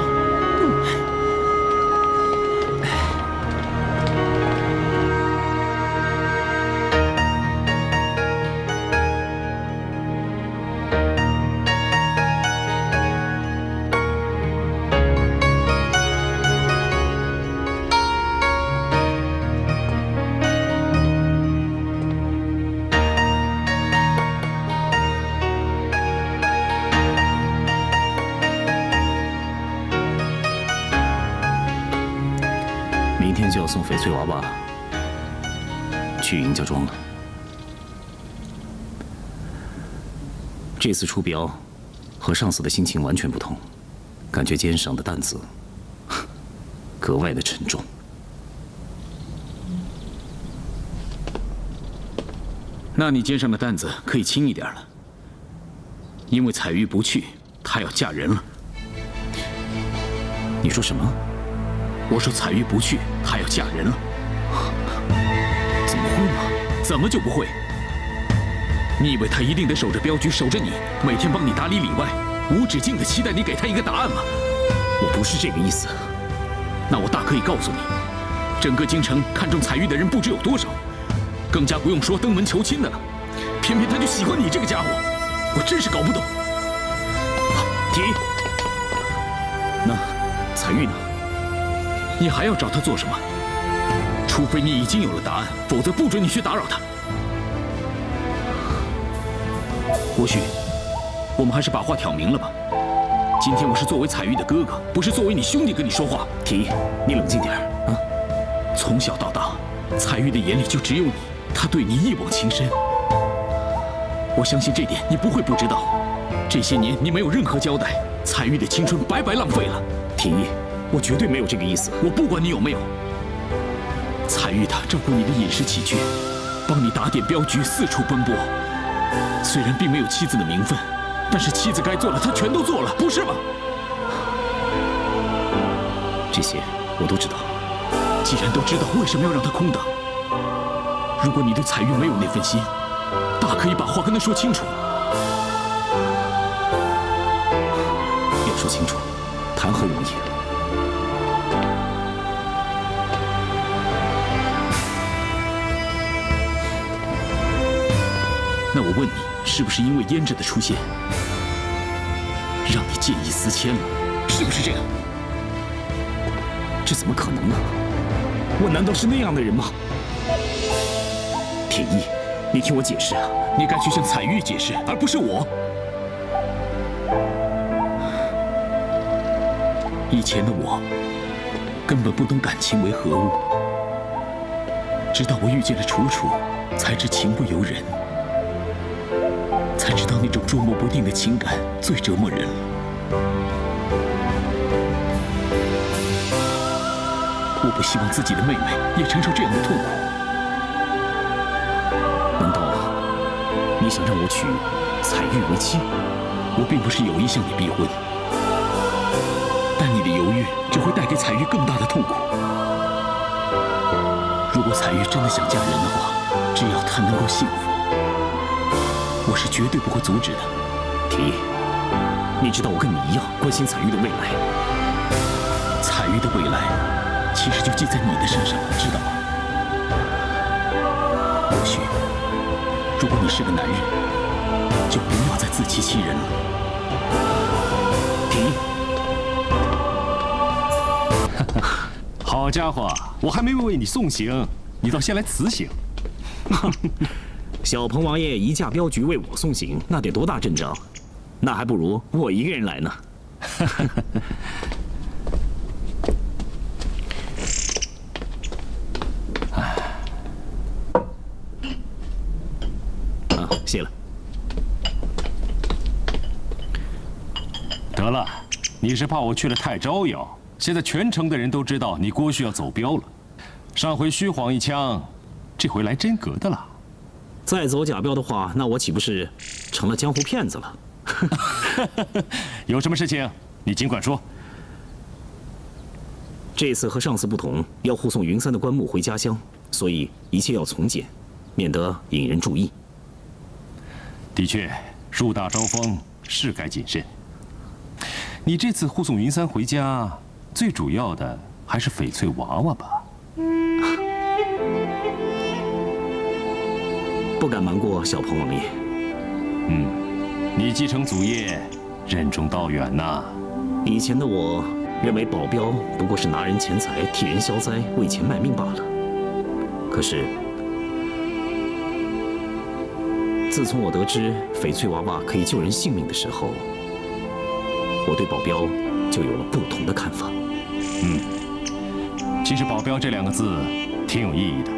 明天就要送翡翠娃娃去尹家庄了。这次出镖和上次的心情完全不同，感觉肩上的担子格外的沉重。那你肩上的担子可以轻一点了，因为彩玉不去，她要嫁人了。你说什么？我说彩玉不去，她要嫁人了。怎么会嘛？怎么就不会？你以为她一定得守着镖局，守着你，每天帮你打里里外，无止境的期待你给她一个答案吗？我不是这个意思。那我大可以告诉你，整个京城看中彩玉的人不知有多少，更加不用说登门求亲的了。偏偏他就喜欢你这个家伙，我真是搞不懂。提议，那彩玉呢？你还要找他做什么？除非你已经有了答案，否则不准你去打扰他。郭旭，我们还是把话挑明了吧。今天我是作为彩玉的哥哥，不是作为你兄弟跟你说话。提议，你冷静点啊！从小到大，彩玉的眼里就只有你，他对你一往情深。我相信这点你不会不知道。这些年你没有任何交代，彩玉的青春白白浪费了。提议，我绝对没有这个意思，我不管你有没有。彩玉她照顾你的饮食起居，帮你打点镖局，四处奔波。虽然并没有妻子的名分，但是妻子该做的她全都做了，不是吗？这些我都知道。既然都知道，为什么要让她空等？如果你对彩玉没有那份心，大可以把话跟她说清楚。要说清楚，谈何容易？那我问你，是不是因为胭脂的出现，让你见异思迁了？是不是这样？这怎么可能呢？我难道是那样的人吗？铁翼，你听我解释啊！你该去向彩玉解释，而不是我。以前的我根本不懂感情为何物，直到我遇见了楚楚，才知情不由人，才知道那种捉摸不定的情感最折磨人了。我不希望自己的妹妹也承受这样的痛苦。难道你想让我娶彩玉为妻？我并不是有意向你逼婚，但你的犹豫就会带给彩玉更大的痛苦。如果彩玉真的想嫁人的话，只要她能够幸福，我是绝对不会阻止的。提，你知道我跟你一样关心彩玉的未来。彩玉的未来其实就记在你的身上了，知道吗？或许，如果你是个男人，就不要再自欺欺人了。提。好家伙，我还没为你送行，你倒先来辞行。小彭王爷一驾镖局为我送行，那得多大阵仗？那还不如我一个人来呢。谢了。得了，你是怕我去了太招摇。现在全城的人都知道你郭旭要走镖了。上回虚晃一枪，这回来真格的了。再走假镖的话，那我岂不是成了江湖骗子了？有什么事情，你尽管说。这次和上次不同，要护送云三的棺木回家乡，所以一切要从简，免得引人注意。的确，树大招风，是该谨慎。你这次护送云三回家，最主要的还是翡翠娃娃吧？不敢瞒过小彭王爷。你继承祖业，任重道远呐。以前的我认为保镖不过是拿人钱财、替人消灾、为钱卖命罢了。可是，自从我得知翡翠娃娃可以救人性命的时候，我对保镖就有了不同的看法。其实保镖这两个字挺有意义的。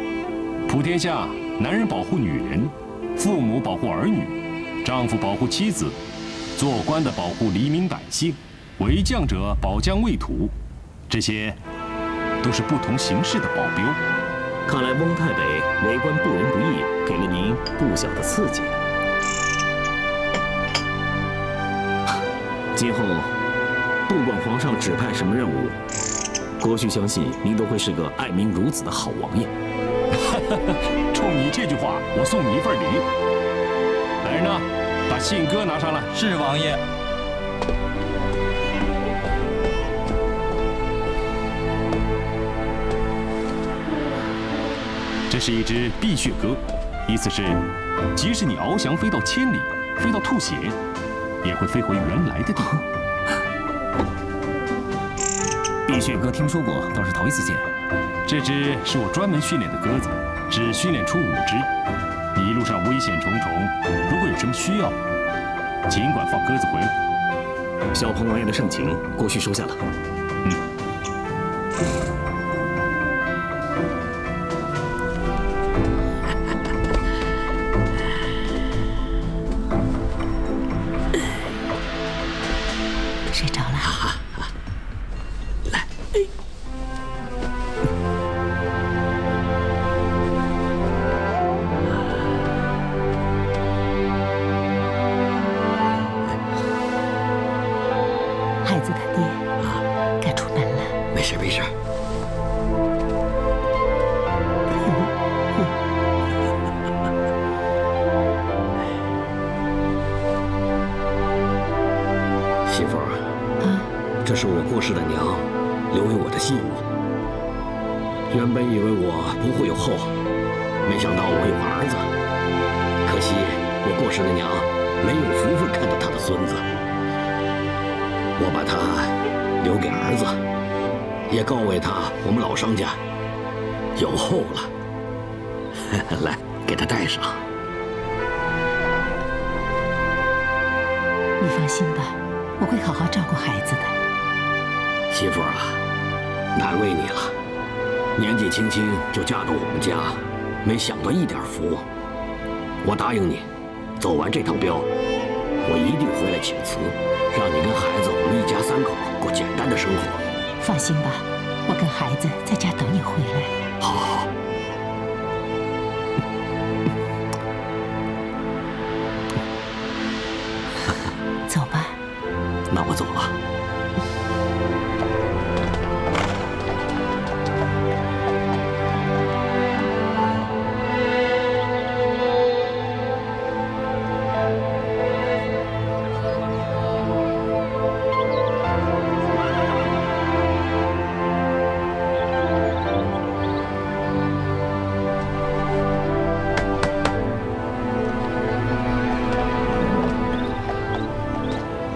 普天下，男人保护女人，父母保护儿女，丈夫保护妻子，做官的保护黎民百姓，为将者保疆卫土，这些都是不同形式的保镖。看来翁太北为官不仁不义，给了您不小的刺激。今后不管皇上指派什么任务，郭旭相信您都会是个爱民如子的好王爷。冲你这句话，我送你一份礼。来人呐，把信鸽拿上来。是王爷。这是一只碧血鸽，意思是，即使你翱翔飞到千里，飞到吐血，也会飞回原来的地方。碧血鸽听说过，倒是头一次见。这只是我专门训练的鸽子，只训练出5只。你一路上危险重重，如果有什么需要，尽管放鸽子回来。小鹏王爷的盛情，国婿收下了。睡着了。来，孩子他爹该出门了。没事没事。媳妇儿，这是我过世的娘留给我的信物。原本以为我不会有后，没想到我有儿子。可惜我过世的娘没有福分看到她的孙子。我把它留给儿子，也告慰他我们老商家有后了。来，给他戴上。你放心吧，我会好好照顾孩子的。媳妇儿啊，难为你了，年纪轻轻就嫁到我们家，没享到一点福。我答应你，走完这趟镖，我一定回来请辞，让你跟孩子我们一家3口过简单的生活。放心吧，我跟孩子在家等你回来。好好好。走吧。那我走了。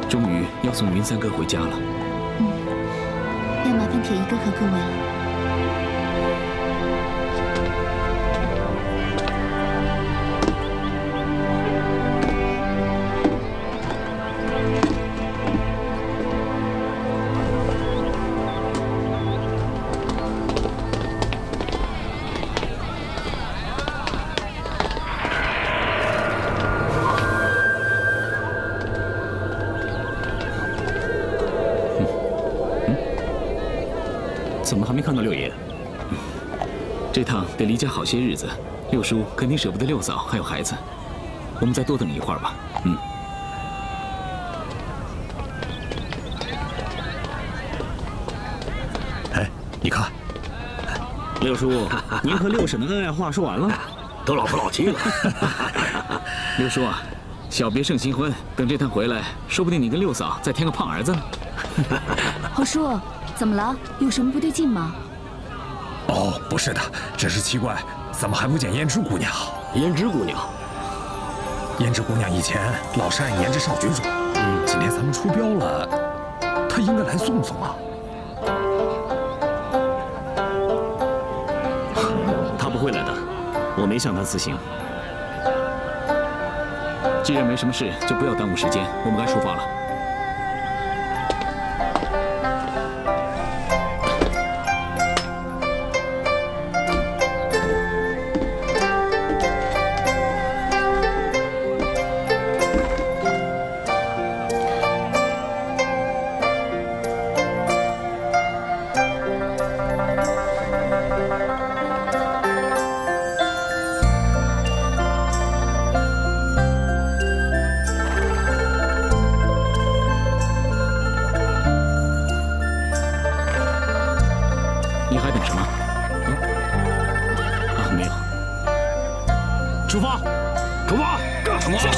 终于要送云三哥回家了。要麻烦铁一哥和各位了。怎么还没看到六爷？这趟得离家好些日子，六叔肯定舍不得六嫂还有孩子，我们再多等一会儿吧。哎，你看，六叔，您和六婶的恩爱话说完了？都老夫老妻了。六叔啊，小别胜新婚，等这趟回来，说不定你跟六嫂再添个胖儿子呢。侯叔，怎么了？有什么不对劲吗？哦，不是的，只是奇怪，怎么还不见胭脂姑娘？胭脂姑娘，胭脂姑娘以前老是按胭脂少举手，今天咱们出镖了，她应该来送送啊。她不会来的，我没向她辞行。既然没什么事，就不要耽误时间，我们该出发了。你还等什么？没有。出发！出发！出发！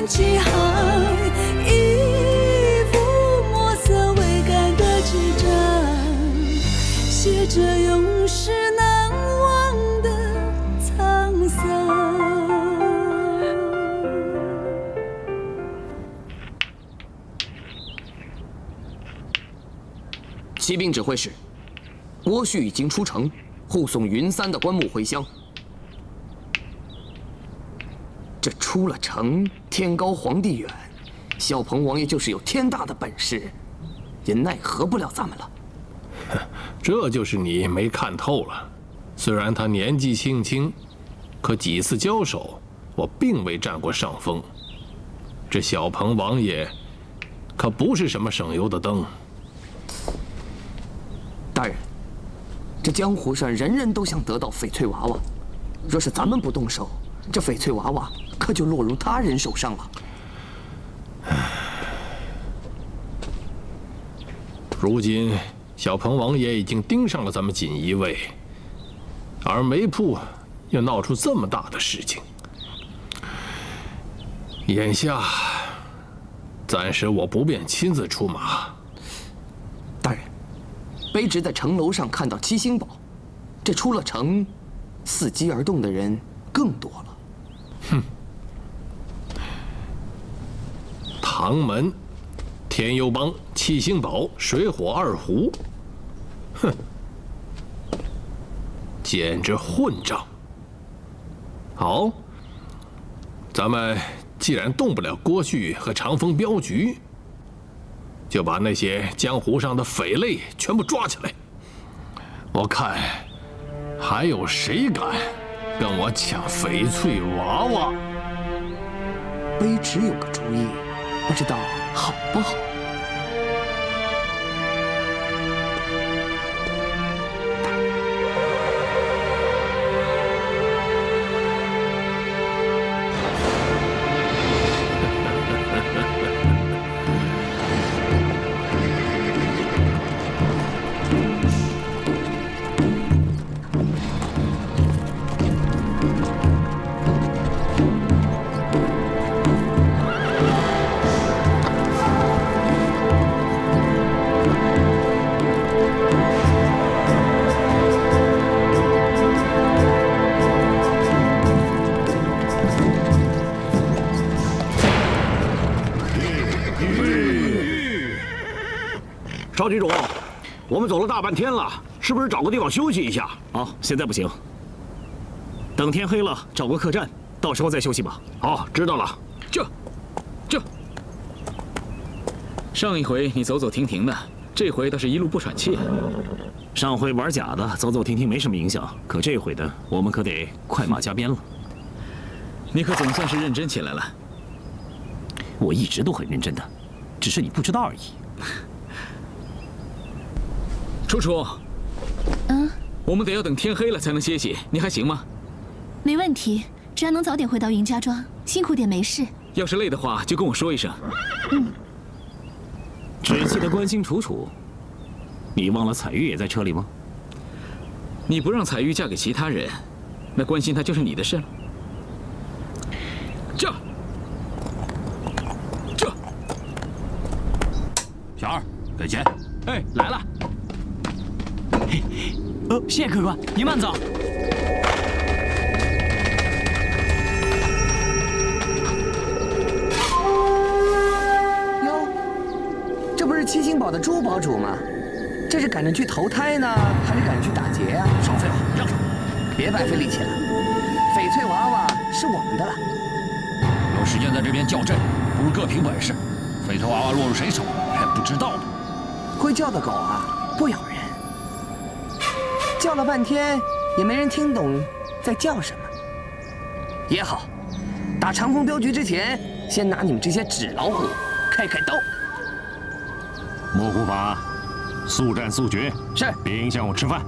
卷几行，一幅墨色未干的纸张，写着永世难忘的沧桑。骑兵指挥使，郭旭已经出城，护送云三的棺木回乡。这出了城，天高皇帝远，萧鹏王爷就是有天大的本事，也奈何不了咱们了。这就是你没看透了。虽然他年纪轻轻，可几次交手，我并未占过上风。这小鹏王爷，可不是什么省油的灯。大人，这江湖上人人都想得到翡翠娃娃，若是咱们不动手，这翡翠娃娃可就落入他人手上了。如今小鹏王爷已经盯上了咱们锦衣卫，而梅铺又闹出这么大的事情，眼下暂时我不便亲自出马。大人，卑职在城楼上看到七星堡，这出了城，伺机而动的人更多了。哼，唐门、天幽帮、七星堡、水火二湖，哼，简直混账！好，咱们既然动不了郭旭和长风镖局，就把那些江湖上的匪类全部抓起来。我看还有谁敢跟我抢翡翠娃娃？卑职有个主意，不知道好不好？邵局主，我们走了大半天了，是不是找个地方休息一下？好，现在不行，等天黑了找个客栈，到时候再休息吧。好，知道了。上一回你走走停停的，这回倒是一路不喘气。上回玩假的，走走停停没什么影响，可这回的我们可得快马加鞭了。你可总算是认真起来了。我一直都很认真的，只是你不知道而已。楚楚，我们得要等天黑了才能歇息，你还行吗？没问题，只要能早点回到云家庄，辛苦点没事。要是累的话，就跟我说一声。只记得关心楚楚，你忘了彩玉也在车里吗？你不让彩玉嫁给其他人，那关心她就是你的事了。小二，给钱。哎，来了。谢客官，您慢走。哟，这不是七星堡的朱堡主吗？这是赶着去投胎呢，还是赶着去打劫呀？少废话，让开！别白费力气了，翡翠娃娃是我们的了。有时间在这边叫阵，不如各凭本事。翡翠娃娃落入谁手，你还不知道呢。会叫的狗啊，不咬人。叫了半天，也没人听懂在叫什么。也好，打长风镖局之前，先拿你们这些纸老虎开开刀。莫护法，速战速决。是，别影响我吃饭。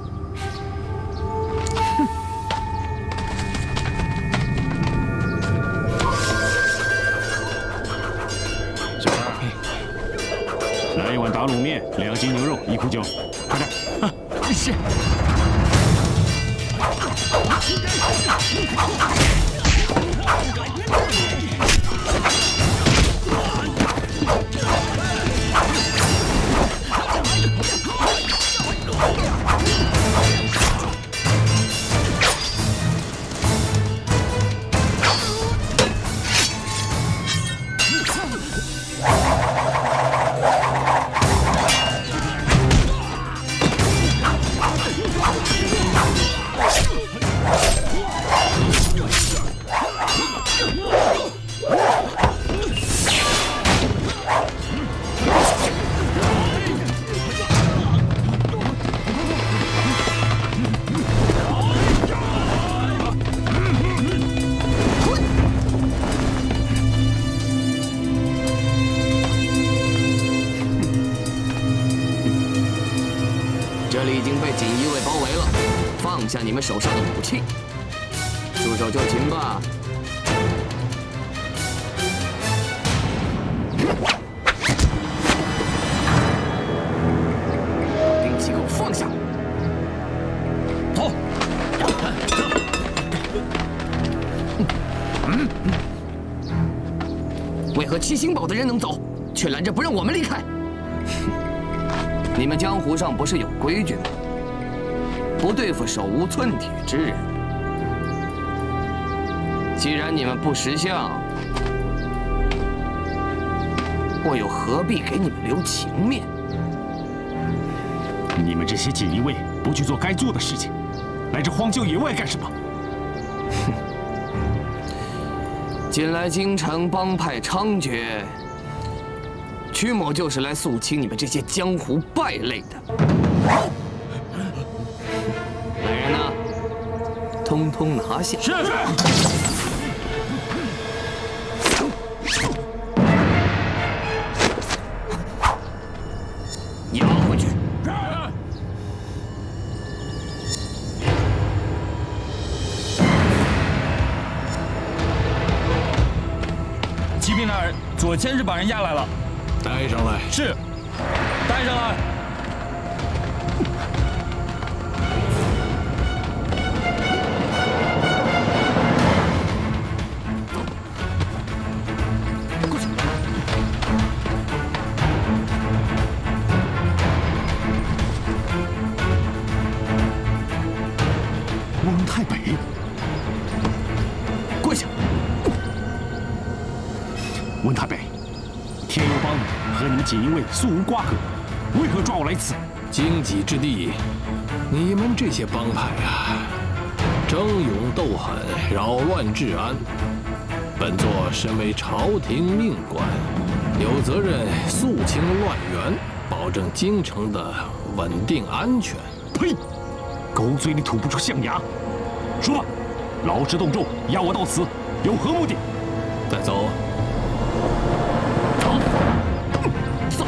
小二，来一碗打卤面，2斤牛肉，1苦酒，快点！是。这里已经被锦衣卫包围了，放下你们手上的武器，束手就擒吧。兵器给我放下！走。为何七星堡的人能走，却拦着不让我们离开？你们江湖上不是有规矩吗？不对付手无寸铁之人。既然你们不识相，我又何必给你们留情面？你们这些锦衣卫不去做该做的事情，来这荒郊野外干什么？近来京城帮派猖獗，曲某就是来肃清你们这些江湖败类的。来人呐，通通拿下！是。押回去。启禀大人，左千是把人押来了。带上来。是，带上来。过去。翁太北，跪下。温太北，天幽帮和你们锦衣卫素无瓜葛，为何抓我来此？荆棘之地，你们这些帮派啊，争勇斗狠，扰乱治安。本座身为朝廷命官，有责任肃清乱源，保证京城的稳定安全。呸！狗嘴里吐不出象牙。说吧，劳师动众，押我到此，有何目的？再走。走。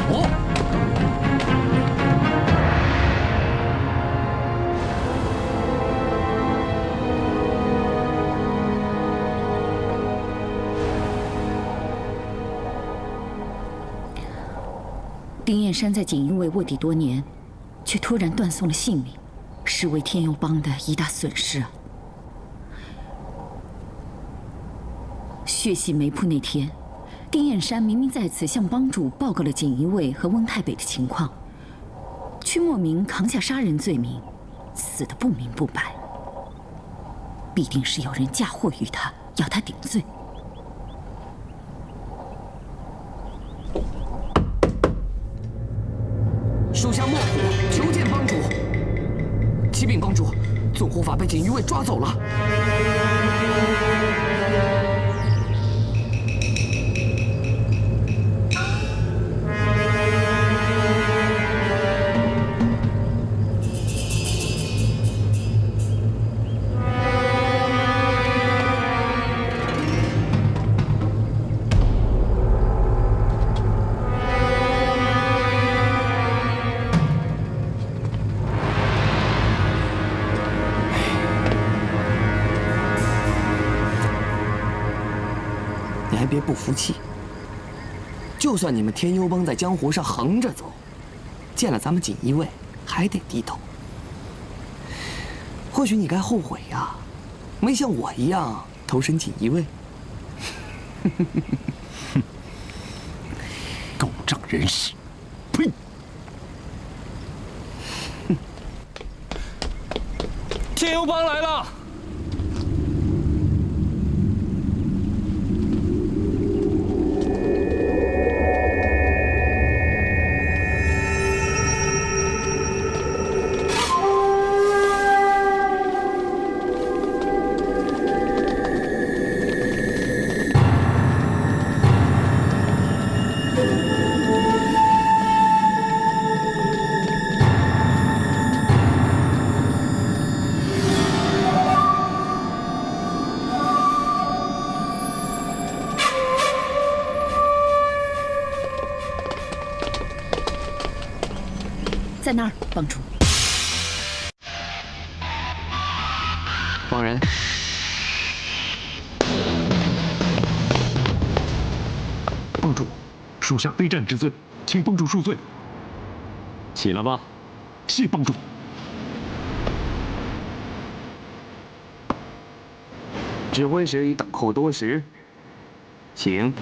丁彦山在锦衣卫卧底多年，却突然断送了性命，是为天幽帮的一大损失啊！血洗梅铺那天，丁彦山明明在此向帮主报告了锦衣卫和温太北的情况，却莫名扛下杀人罪名，死得不明不白。必定是有人嫁祸于他，要他顶罪。属下莫虎求见帮主。启禀帮主，纵护法被锦衣卫抓走了。你还别不服气，就算你们天幽帮在江湖上横着走，见了咱们锦衣卫还得低头。或许你该后悔呀，没像我一样投身锦衣卫。狗仗人势，呸！天幽帮来了。在那儿，帮主。帮人。帮主，属下非战之罪，请帮主恕罪。起了吧。谢帮主。指挥使已等候多时，请。